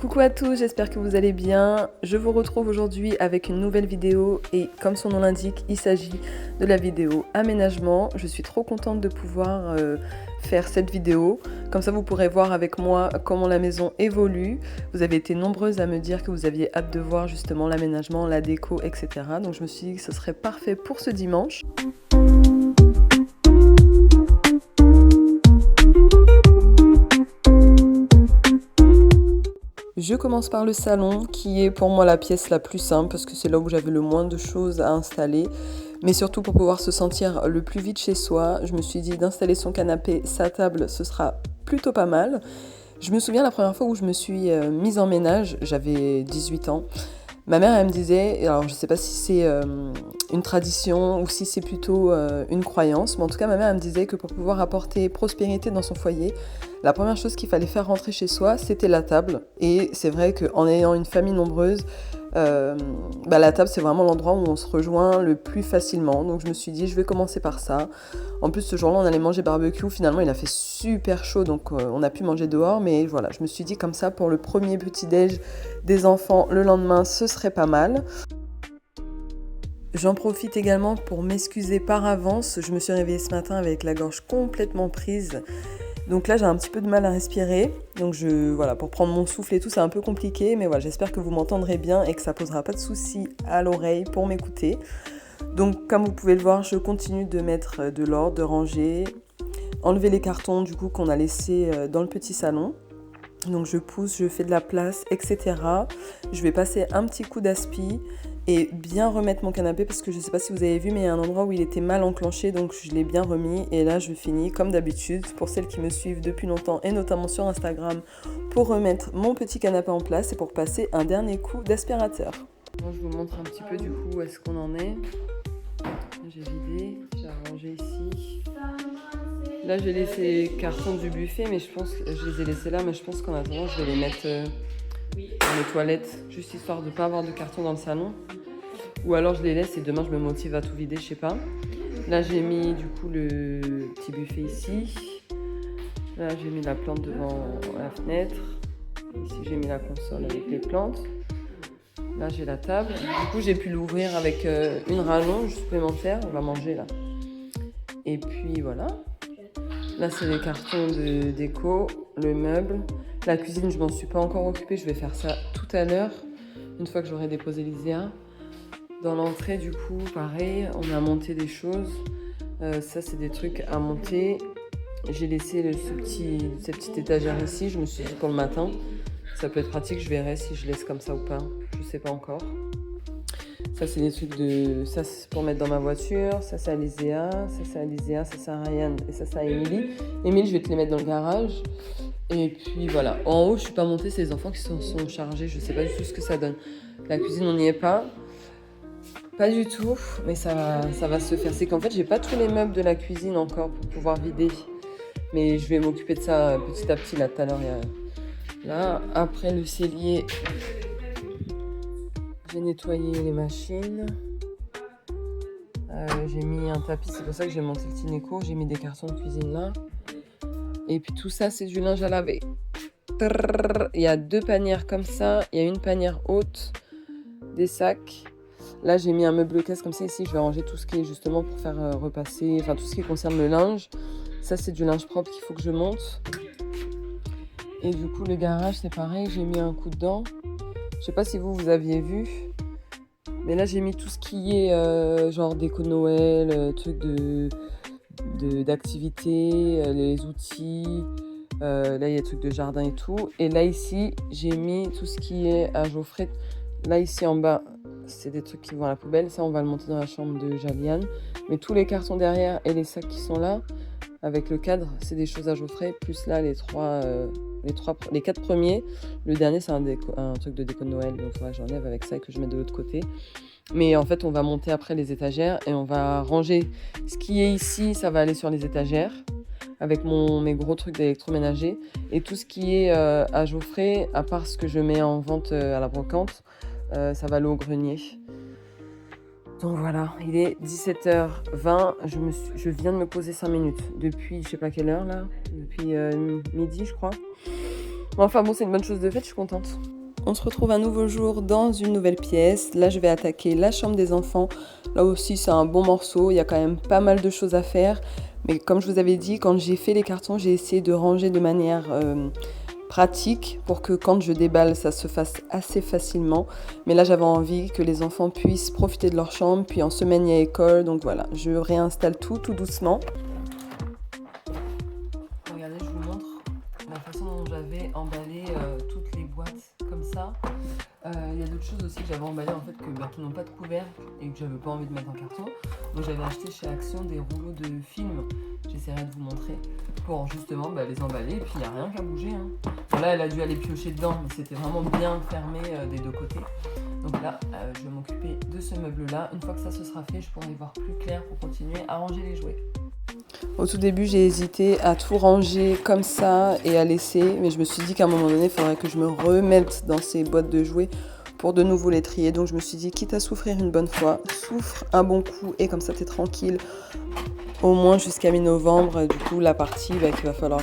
Coucou à tous, j'espère que vous allez bien. Je vous retrouve aujourd'hui avec une nouvelle vidéo et comme son nom l'indique, il s'agit de la vidéo aménagement. Je suis trop contente de pouvoir faire cette vidéo. Comme ça vous pourrez voir avec moi comment la maison évolue. Vous avez été nombreuses à me dire que vous aviez hâte de voir justement l'aménagement, la déco, etc. Donc je me suis dit que ce serait parfait pour ce dimanche. Je commence par le salon qui est pour moi la pièce la plus simple parce que c'est là où j'avais le moins de choses à installer. Mais surtout pour pouvoir se sentir le plus vite chez soi, je me suis dit d'installer son canapé, sa table, ce sera plutôt pas mal. Je me souviens la première fois où je me suis mise en ménage, j'avais 18 ans. Ma mère, elle me disait, alors je sais pas si c'est une tradition ou si c'est plutôt une croyance, mais en tout cas ma mère, elle me disait que pour pouvoir apporter prospérité dans son foyer, la première chose qu'il fallait faire rentrer chez soi, c'était la table. Et c'est vrai qu'en ayant une famille nombreuse, la table, c'est vraiment l'endroit où on se rejoint le plus facilement. Donc je me suis dit, je vais commencer par ça. En plus, ce jour-là, on allait manger barbecue. Finalement, il a fait super chaud, donc on a pu manger dehors. Mais voilà, je me suis dit comme ça, pour le premier petit-déj des enfants le lendemain, ce serait pas mal. J'en profite également pour m'excuser par avance. Je me suis réveillée ce matin avec la gorge complètement prise. Donc là, j'ai un petit peu de mal à respirer. Donc voilà, pour prendre mon souffle et tout, c'est un peu compliqué. Mais voilà, j'espère que vous m'entendrez bien et que ça posera pas de soucis à l'oreille pour m'écouter. Donc comme vous pouvez le voir, je continue de mettre de l'ordre, de ranger, enlever les cartons du coup qu'on a laissés dans le petit salon. Donc je pousse, je fais de la place, etc. Je vais passer un petit coup d'aspi et bien remettre mon canapé parce que je ne sais pas si vous avez vu, mais il y a un endroit où il était mal enclenché, donc je l'ai bien remis. Et là, je finis comme d'habitude, pour celles qui me suivent depuis longtemps et notamment sur Instagram, pour remettre mon petit canapé en place et pour passer un dernier coup d'aspirateur. Bon, je vous montre un petit peu du coup où est-ce qu'on en est. J'ai vidé, j'ai rangé ici. Là, j'ai laissé les cartons du buffet, mais je pense que je les ai laissés là, mais je pense qu'en attendant, je vais les mettre dans les toilettes, juste histoire de ne pas avoir de cartons dans le salon. Ou alors je les laisse et demain je me motive à tout vider, je sais pas. Là, j'ai mis du coup le petit buffet ici. Là, j'ai mis la plante devant la fenêtre. Ici, j'ai mis la console avec les plantes. Là, j'ai la table. Du coup, j'ai pu l'ouvrir avec une rallonge supplémentaire. On va manger là. Et puis voilà. Là, c'est les cartons de déco, le meuble. La cuisine, je m'en suis pas encore occupée. Je vais faire ça tout à l'heure, une fois que j'aurai déposé l'ISEA. Dans l'entrée, du coup, pareil, on a monté des choses. Ça, c'est des trucs à monter. J'ai laissé cette petite étagère ici. Je me suis dit pour le matin, ça peut être pratique. Je verrai si je laisse comme ça ou pas. Je sais pas encore. Ça, c'est des trucs ça, c'est pour mettre dans ma voiture. Ça, c'est à l'ISEA. Ça, c'est à l'ISEA. Ça, c'est à Ryan. Et ça, c'est à Émilie. Émilie, je vais te les mettre dans le garage. Et puis, voilà. En haut, je suis pas montée. C'est les enfants qui sont chargés. Je sais pas du tout ce que ça donne. La cuisine, on n'y est pas. Pas du tout. Mais ça va se faire. C'est qu'en fait, j'ai pas tous les meubles de la cuisine encore pour pouvoir vider. Mais je vais m'occuper de ça petit à petit. Là, tout à l'heure, là, après le cellier... J'ai nettoyé les machines, j'ai mis un tapis, c'est pour ça que j'ai monté le Tineco, j'ai mis des cartons de cuisine là. Et puis tout ça, c'est du linge à laver. Il y a 2 panières comme ça, il y a une panière haute, des sacs. Là, j'ai mis un meuble caisse comme ça, ici, je vais ranger tout ce qui est justement pour faire repasser, enfin tout ce qui concerne le linge. Ça, c'est du linge propre qu'il faut que je monte. Et du coup, le garage, c'est pareil, j'ai mis un coup dedans. Je sais pas si vous aviez vu, mais là j'ai mis tout ce qui est genre déco de Noël, trucs d'activité, les outils, là il y a des trucs de jardin et tout. Et là ici j'ai mis tout ce qui est à Geoffrey. Là ici en bas c'est des trucs qui vont à la poubelle, ça on va le monter dans la chambre de Jaliane. Mais tous les cartons derrière et les sacs qui sont là, avec le cadre, c'est des choses à Geoffrey, plus là les 4 premiers. Le dernier, c'est un truc de déco de Noël, donc ouais, j'enlève avec ça et que je mets de l'autre côté. Mais en fait, on va monter après les étagères et on va ranger ce qui est ici, ça va aller sur les étagères avec mes gros trucs d'électroménager. Et tout ce qui est à Geoffrey, à part ce que je mets en vente à la brocante, ça va aller au grenier. Donc voilà, il est 17h20, je viens de me poser 5 minutes depuis je sais pas quelle heure là, depuis midi je crois. Mais enfin bon, c'est une bonne chose de faite, je suis contente. On se retrouve un nouveau jour dans une nouvelle pièce. Là, je vais attaquer la chambre des enfants. Là aussi, c'est un bon morceau. Il y a quand même pas mal de choses à faire. Mais comme je vous avais dit, quand j'ai fait les cartons, j'ai essayé de ranger de manière pratique pour que quand je déballe, ça se fasse assez facilement. Mais là, j'avais envie que les enfants puissent profiter de leur chambre. Puis en semaine, il y a école. Donc voilà, je réinstalle tout doucement. Regardez, je vous montre la façon dont j'avais emballé toutes les boîtes comme ça. Il y a d'autres choses aussi que j'avais emballées en fait qui n'ont pas de couvercle et que j'avais pas envie de mettre en carton. Donc j'avais acheté chez Action des rouleaux de film, j'essaierai de vous montrer, pour justement les emballer et puis il n'y a rien qu'à bouger. Bon, là elle a dû aller piocher dedans mais c'était vraiment bien fermé des deux côtés. Donc là je vais m'occuper de ce meuble là. Une fois que ça se sera fait, je pourrai y voir plus clair pour continuer à ranger les jouets. Au tout début, j'ai hésité à tout ranger comme ça et à laisser, mais je me suis dit qu'à un moment donné, il faudrait que je me remette dans ces boîtes de jouets pour de nouveau les trier. Donc je me suis dit, quitte à souffrir une bonne fois, souffre un bon coup et comme ça t'es tranquille, au moins jusqu'à mi-novembre. Du coup, la partie qu'il va falloir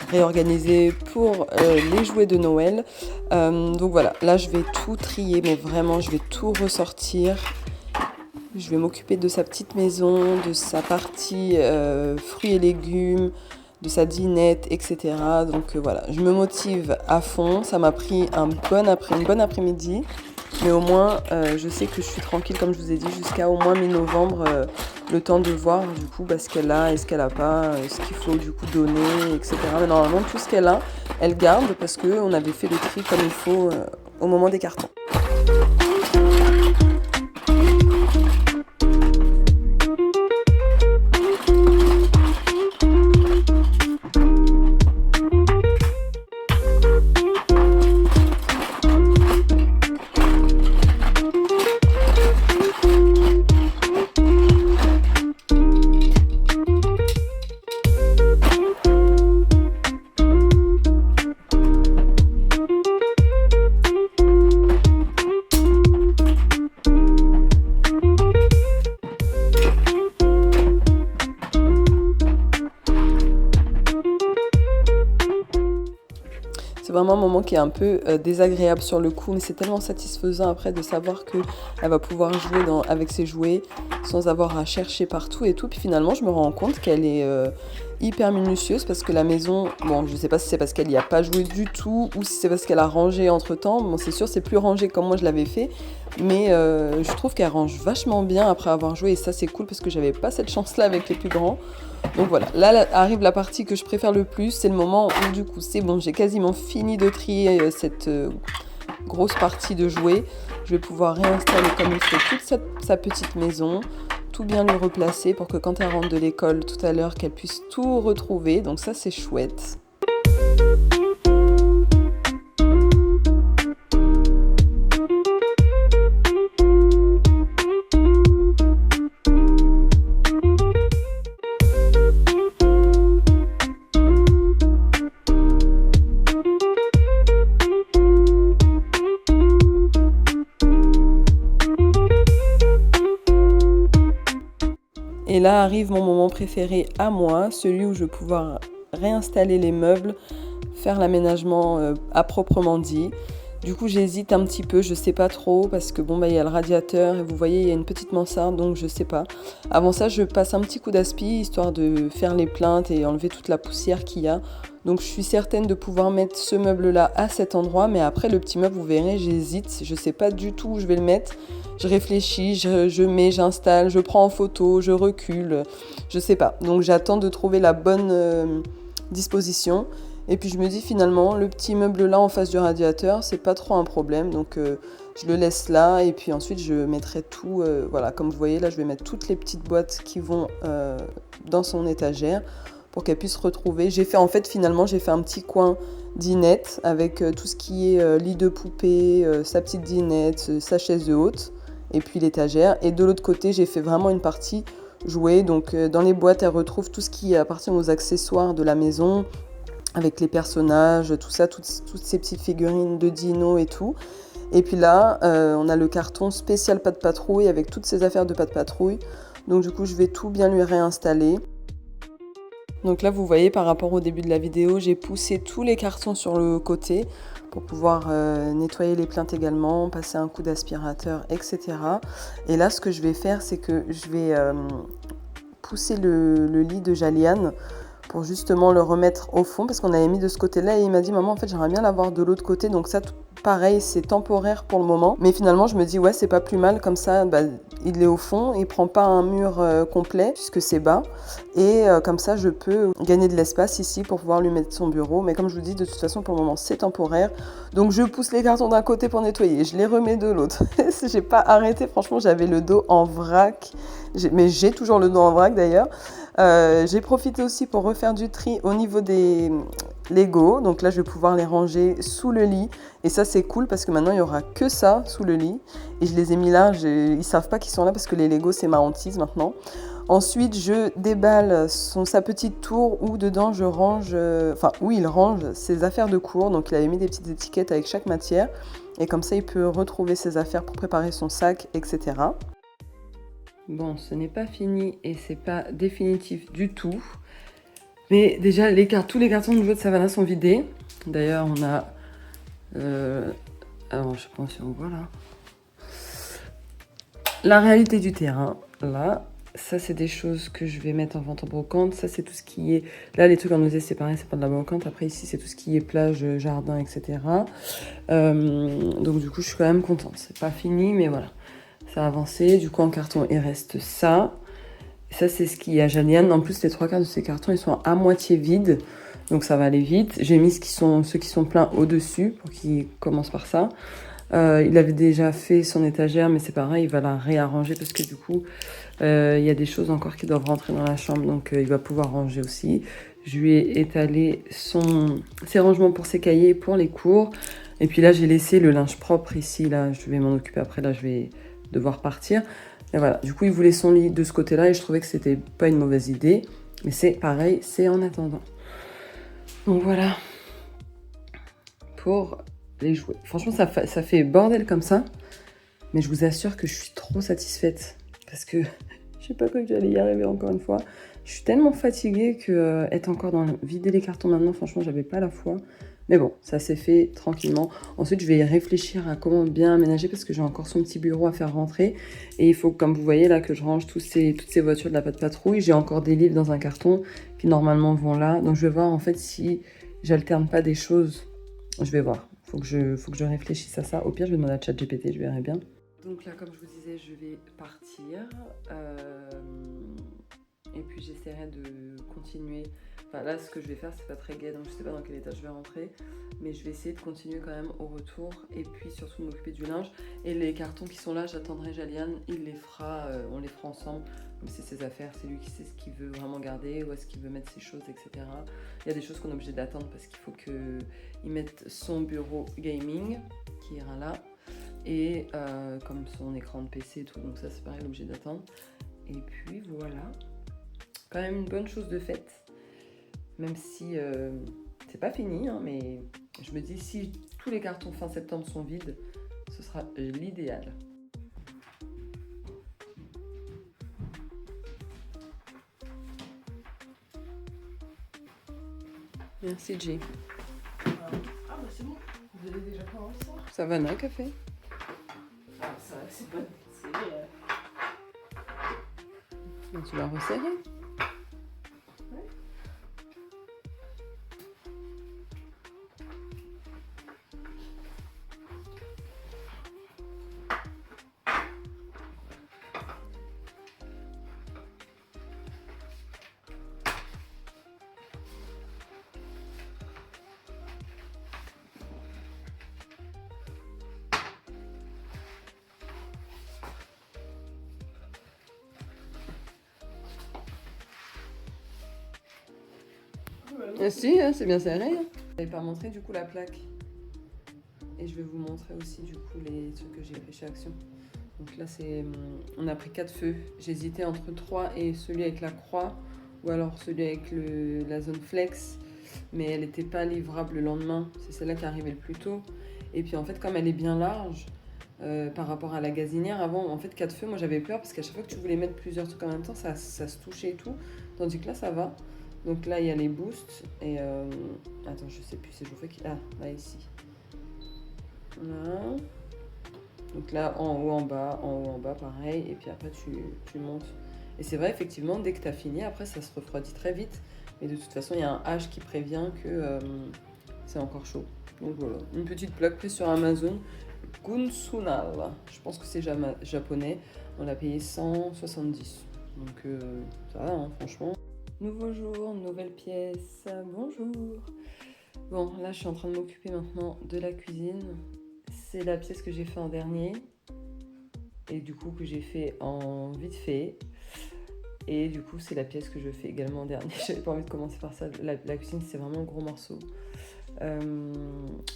réorganiser pour les jouets de Noël. Donc voilà, là je vais tout trier, mais vraiment je vais tout ressortir. Je vais m'occuper de sa petite maison, de sa partie fruits et légumes, de sa dinette, etc. Donc voilà, je me motive à fond. Ça m'a pris une bonne après-midi. Mais au moins, je sais que je suis tranquille, comme je vous ai dit, jusqu'à au moins mi-novembre. Le temps de voir du coup ce qu'elle a et ce qu'elle n'a pas, ce qu'il faut du coup donner, etc. Mais normalement, tout ce qu'elle a, elle garde parce qu'on avait fait le tri comme il faut au moment des cartons. C'est vraiment un moment qui est un peu désagréable sur le coup, mais c'est tellement satisfaisant après de savoir qu'elle va pouvoir jouer avec ses jouets sans avoir à chercher partout et tout. Puis finalement, je me rends compte qu'elle est hyper minutieuse parce que la maison, bon, je sais pas si c'est parce qu'elle n'y a pas joué du tout ou si c'est parce qu'elle a rangé entre temps. Bon, c'est sûr, c'est plus rangé comme moi je l'avais fait, mais je trouve qu'elle range vachement bien après avoir joué et ça, c'est cool parce que j'avais pas cette chance-là avec les plus grands. Donc voilà, là arrive la partie que je préfère le plus, c'est le moment où du coup c'est bon, j'ai quasiment fini de trier cette grosse partie de jouets. Je vais pouvoir réinstaller comme il faut toute sa petite maison, tout bien lui replacer pour que quand elle rentre de l'école tout à l'heure, qu'elle puisse tout retrouver. Donc ça c'est chouette. Et là arrive mon moment préféré à moi, celui où je vais pouvoir réinstaller les meubles, faire l'aménagement à proprement dit. Du coup j'hésite un petit peu, je sais pas trop parce que bon il y a le radiateur et vous voyez il y a une petite mansarde donc je sais pas. Avant ça je passe un petit coup d'aspi histoire de faire les plinthes et enlever toute la poussière qu'il y a. Donc je suis certaine de pouvoir mettre ce meuble là à cet endroit, mais après le petit meuble vous verrez j'hésite, je sais pas du tout où je vais le mettre. Je réfléchis, j'installe, je prends en photo, je recule, je sais pas. Donc j'attends de trouver la bonne disposition. Et puis je me dis finalement, le petit meuble là en face du radiateur, c'est pas trop un problème. Donc je le laisse là et puis ensuite je mettrai tout, voilà, comme vous voyez là, je vais mettre toutes les petites boîtes qui vont dans son étagère pour qu'elle puisse retrouver. J'ai fait un petit coin dinette avec tout ce qui est lit de poupée, sa petite dinette, sa chaise haute et puis l'étagère. Et de l'autre côté, j'ai fait vraiment une partie jouets. Donc dans les boîtes, elle retrouve tout ce qui appartient aux accessoires de la maison, avec les personnages, tout ça, toutes ces petites figurines de Dino et tout. Et puis là, on a le carton spécial Pat' Patrouille avec toutes ces affaires de Pat' Patrouille. Donc du coup, je vais tout bien lui réinstaller. Donc là, vous voyez, par rapport au début de la vidéo, j'ai poussé tous les cartons sur le côté pour pouvoir nettoyer les plaintes également, passer un coup d'aspirateur, etc. Et là, ce que je vais faire, c'est que je vais pousser le lit de Jaliane pour justement le remettre au fond parce qu'on avait mis de ce côté-là et il m'a dit maman en fait j'aimerais bien l'avoir de l'autre côté donc ça pareil c'est temporaire pour le moment mais finalement je me dis ouais c'est pas plus mal comme ça il est au fond, il prend pas un mur complet puisque c'est bas et comme ça je peux gagner de l'espace ici pour pouvoir lui mettre son bureau mais comme je vous dis de toute façon pour le moment c'est temporaire donc je pousse les cartons d'un côté pour nettoyer, je les remets de l'autre. J'ai pas arrêté, franchement j'avais le dos en vrac mais j'ai toujours le dos en vrac d'ailleurs. J'ai profité aussi pour refaire du tri au niveau des Lego. Donc là, je vais pouvoir les ranger sous le lit. Et ça, c'est cool parce que maintenant, il n'y aura que ça sous le lit. Et je les ai mis là. Ils ne savent pas qu'ils sont là parce que les Lego, c'est ma hantise maintenant. Ensuite, je déballe sa petite tour où dedans, je range... où il range ses affaires de cours. Donc, il avait mis des petites étiquettes avec chaque matière. Et comme ça, il peut retrouver ses affaires pour préparer son sac, etc. Bon, ce n'est pas fini et c'est pas définitif du tout. Mais déjà, tous les cartons au niveau de Savannah sont vidés. D'ailleurs, on a... alors, je sais pas si on voit là. La réalité du terrain, là. Ça, c'est des choses que je vais mettre en vente en brocante. Ça, c'est tout ce qui est... Là, les trucs en osé, c'est pareil, c'est pas de la brocante. Après, ici, c'est tout ce qui est plage, jardin, etc. Donc, du coup, je suis quand même contente. C'est pas fini, mais voilà. Ça a avancé. Du coup, en carton, il reste ça. Ça, c'est ce qu'il y a Jaliane. En plus, les 3/4 de ces cartons, ils sont à moitié vides. Donc, ça va aller vite. J'ai mis ceux qui sont pleins au-dessus pour qu'ils commencent par ça. Il avait déjà fait son étagère, mais c'est pareil, il va la réarranger parce que du coup, il y a des choses encore qui doivent rentrer dans la chambre. Donc, il va pouvoir ranger aussi. Je lui ai étalé ses rangements pour ses cahiers, pour les cours. Et puis là, j'ai laissé le linge propre ici. Là, je vais m'en occuper après. Là, je vais devoir partir. Et voilà, du coup, il voulait son lit de ce côté-là et je trouvais que c'était pas une mauvaise idée. Mais c'est pareil, c'est en attendant. Donc voilà, pour les jouets. Franchement, ça fait bordel comme ça. Mais je vous assure que je suis trop satisfaite. Parce que je sais pas quand j'allais y arriver encore une fois. Je suis tellement fatiguée que être encore vider les cartons maintenant, franchement, j'avais pas la foi. Mais bon, ça s'est fait tranquillement. Ensuite, je vais y réfléchir à comment bien aménager parce que j'ai encore son petit bureau à faire rentrer. Et il faut, comme vous voyez là, que je range toutes ces voitures de la Patte Patrouille. J'ai encore des livres dans un carton qui normalement vont là. Donc je vais voir en fait si j'alterne pas des choses. Je vais voir. Faut que je réfléchisse à ça. Au pire, je vais demander à ChatGPT, je verrai bien. Donc là, comme je vous disais, je vais partir. Et puis j'essaierai de continuer. Enfin là, ce que je vais faire, c'est pas très gai, donc je sais pas dans quel état je vais rentrer. Mais je vais essayer de continuer quand même au retour. Et puis surtout de m'occuper du linge. Et les cartons qui sont là, j'attendrai Jaliane. Il les fera, on les fera ensemble. Comme c'est ses affaires, c'est lui qui sait ce qu'il veut vraiment garder, où est-ce qu'il veut mettre ses choses, etc. Il y a des choses qu'on est obligé d'attendre parce qu'il faut qu'il mette son bureau gaming, qui ira là. Et comme son écran de PC et tout, donc ça c'est pareil, l'objet d'attendre. Et puis voilà, quand même une bonne chose de faite, même si c'est pas fini, hein, mais je me dis si tous les cartons fin septembre sont vides, ce sera l'idéal. Merci Jay. Ah bah c'est bon, vous avez déjà commencé ça. Savannah, café. Ah c'est vrai que c'est bon, Mais tu l'as resserré. Ouais. Ah si, hein, c'est bien serré. Hein. Je n'avais pas montré du coup la plaque. Et je vais vous montrer aussi du coup les trucs que j'ai fait chez Action. Donc là, on a pris 4 feux. J'hésitais entre 3 et celui avec la croix ou alors celui avec la zone flex. Mais elle n'était pas livrable le lendemain. C'est celle-là qui est arrivée le plus tôt. Et puis en fait, comme elle est bien large par rapport à la gazinière, avant, en fait, 4 feux, moi j'avais peur parce qu'à chaque fois que tu voulais mettre plusieurs trucs en même temps, ça se touchait et tout. Tandis que là, ça va. Donc là, il y a les boosts. Et attends, je sais plus si je vous fais... Ah, là, ici. Voilà. Donc là, en haut, en bas, pareil. Et puis après, tu montes. Et c'est vrai, effectivement, dès que tu as fini, après, ça se refroidit très vite. Mais de toute façon, il y a un H qui prévient que c'est encore chaud. Donc voilà, une petite plaque prise sur Amazon. Gunsunal. Je pense que c'est japonais. On l'a payé 170. Donc ça va, hein, franchement. Nouveau jour, nouvelle pièce. Bonjour. Bon, là, je suis en train de m'occuper maintenant de la cuisine. C'est la pièce que j'ai fait en dernier. Et du coup, que j'ai fait en vite fait. Et du coup, c'est la pièce que je fais également en dernier. J'avais pas envie de commencer par ça. La cuisine, c'est vraiment un gros morceau.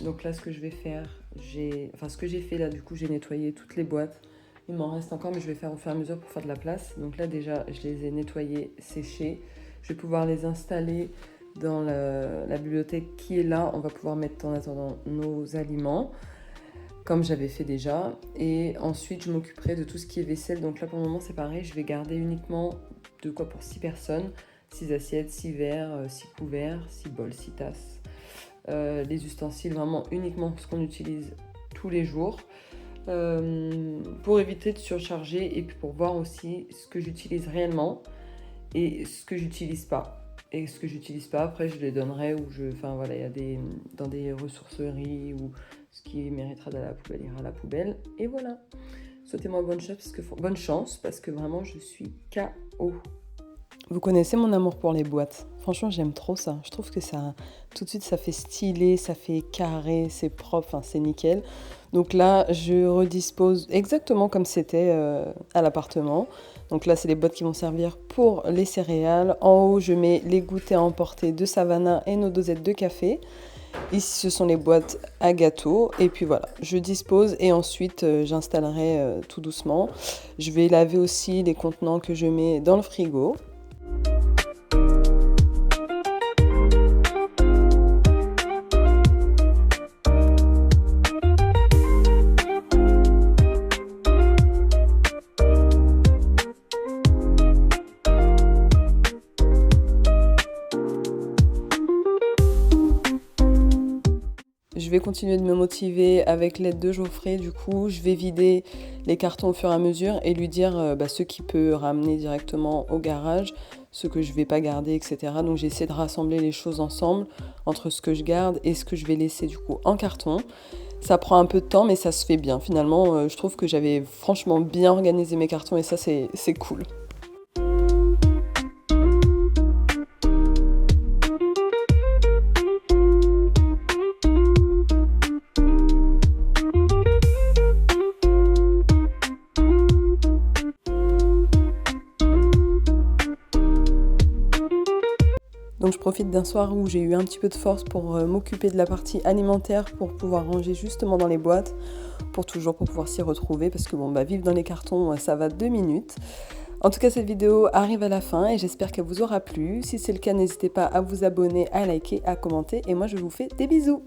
Donc là, ce que je vais faire, ce que j'ai fait là, du coup, j'ai nettoyé toutes les boîtes. Il m'en reste encore, mais je vais faire au fur et à mesure pour faire de la place. Donc là, déjà, je les ai nettoyées, séchées. Je vais pouvoir les installer dans la bibliothèque qui est là. On va pouvoir mettre en attendant nos aliments, comme j'avais fait déjà. Et ensuite, je m'occuperai de tout ce qui est vaisselle. Donc là, pour le moment, c'est pareil. Je vais garder uniquement de quoi pour 6 personnes. 6 assiettes, 6 verres, 6 couverts, 6 bols, 6 tasses. Les ustensiles, vraiment uniquement ce qu'on utilise tous les jours. Pour éviter de surcharger et puis pour voir aussi ce que j'utilise réellement et ce que j'utilise pas. Et ce que j'utilise pas, après je les donnerai voilà, il y a dans des ressourceries ou ce qui méritera d'aller à la poubelle ira à la poubelle. Et voilà. Souhaitez-moi bonne chance parce que vraiment je suis KO. Vous connaissez mon amour pour les boîtes. Franchement, j'aime trop ça. Je trouve que ça, tout de suite, ça fait stylé, ça fait carré, c'est propre, enfin, c'est nickel. Donc là, je redispose exactement comme c'était à l'appartement. Donc là, c'est les boîtes qui vont servir pour les céréales. En haut, je mets les goûters à emporter de Savannah et nos dosettes de café. Ici, ce sont les boîtes à gâteaux. Et puis voilà, je dispose et ensuite, j'installerai tout doucement. Je vais laver aussi les contenants que je mets dans le frigo. Je vais continuer de me motiver avec l'aide de Geoffrey. Du coup, je vais vider les cartons au fur et à mesure et lui dire ce qu'il peut ramener directement au garage, ce que je vais pas garder, etc. Donc j'ai essayé de rassembler les choses ensemble entre ce que je garde et ce que je vais laisser du coup en carton. Ça prend un peu de temps, mais ça se fait bien. Finalement, je trouve que j'avais franchement bien organisé mes cartons et ça, c'est cool. Donc je profite d'un soir où j'ai eu un petit peu de force pour m'occuper de la partie alimentaire pour pouvoir ranger justement dans les boîtes, pour pouvoir s'y retrouver parce que vivre dans les cartons, ça va 2 minutes. En tout cas, cette vidéo arrive à la fin et j'espère qu'elle vous aura plu. Si c'est le cas, n'hésitez pas à vous abonner, à liker, à commenter et moi je vous fais des bisous.